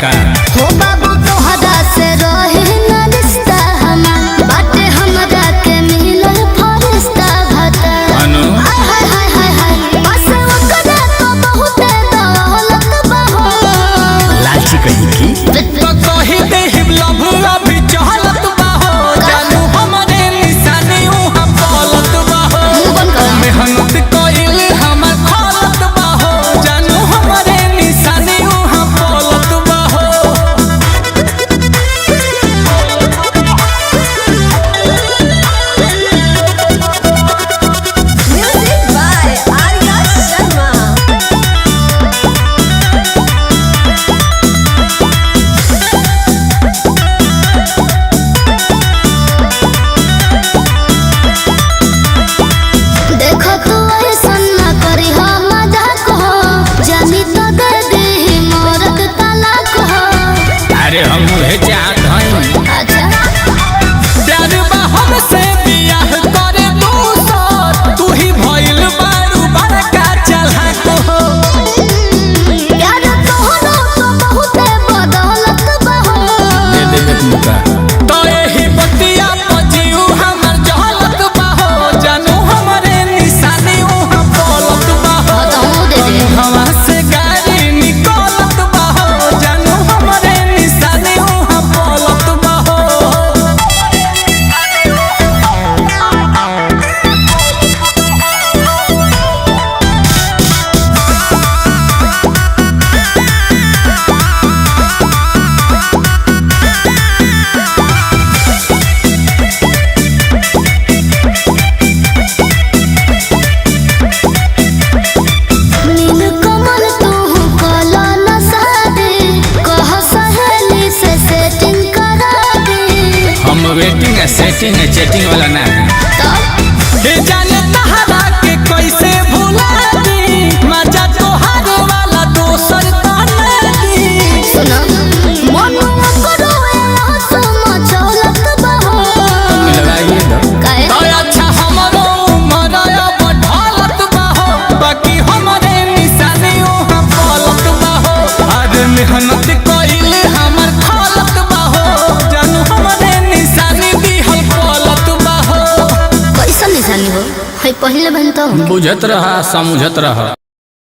का हो बाबू तोहरा से रहे न रिश्ता हमार बाटे हमरा के मिलल फरिश्ता घटा अनु हाय हाय हाय हाय हाय बस ओकरा तो बहुत दौलत बहो लालची कहीं की तो कही दे लव अभी चहलत बाहो जानू हमरे निशानी उहाँ बोलत बाहो मेहनत कइल हमर खलत बाहो जानू हमरे निशानी उहाँ बोलत बाहो Music by Arya Sharma. देखो तू ऐसन ना करी हो मजाक हो जानी तो दे दे मोरत तलाक हो अरे हम उहे चाहत हई अच्छा प्यार बा हमसे बियाह करे दूसर तू ही भइल बारू बड़का चालाक हो प्यार तोहरा तो बहुत बदौलत बहो दे दे एक मुका तो यही बतिया पजियू हमर जहलत बाहो जानू हमरे निशानी उहाँ बोलत बाहो बताऊं दे दे हवा से गाड़ी निकलत बाहो जानू हमरे निशानी उहाँ बोलत बाहो नील कमल तू कला न शादी कह सहेली से सेटिंग करा दे हम वेटिंग है सेटिंग है चैटिंग वाला ना है तब हे जाने तहरा के कैसे भुला दी मजा तोहार वाला दोसर ताने दी सुना मनुआ करो एला मचौलत बहो मिलवाइए दो काहे तो अच्छा हमरो उमर बढ़लत बाहो बाकी हमरे निशानी उहाँ बोलत बाहो अरे मेहनत कइल हमर खलत बाहो जानू हमरे निशानी दिहल बोलत बाहो कैसन निशानी हो है पहले बन तो बुझत रहा समझत रहा।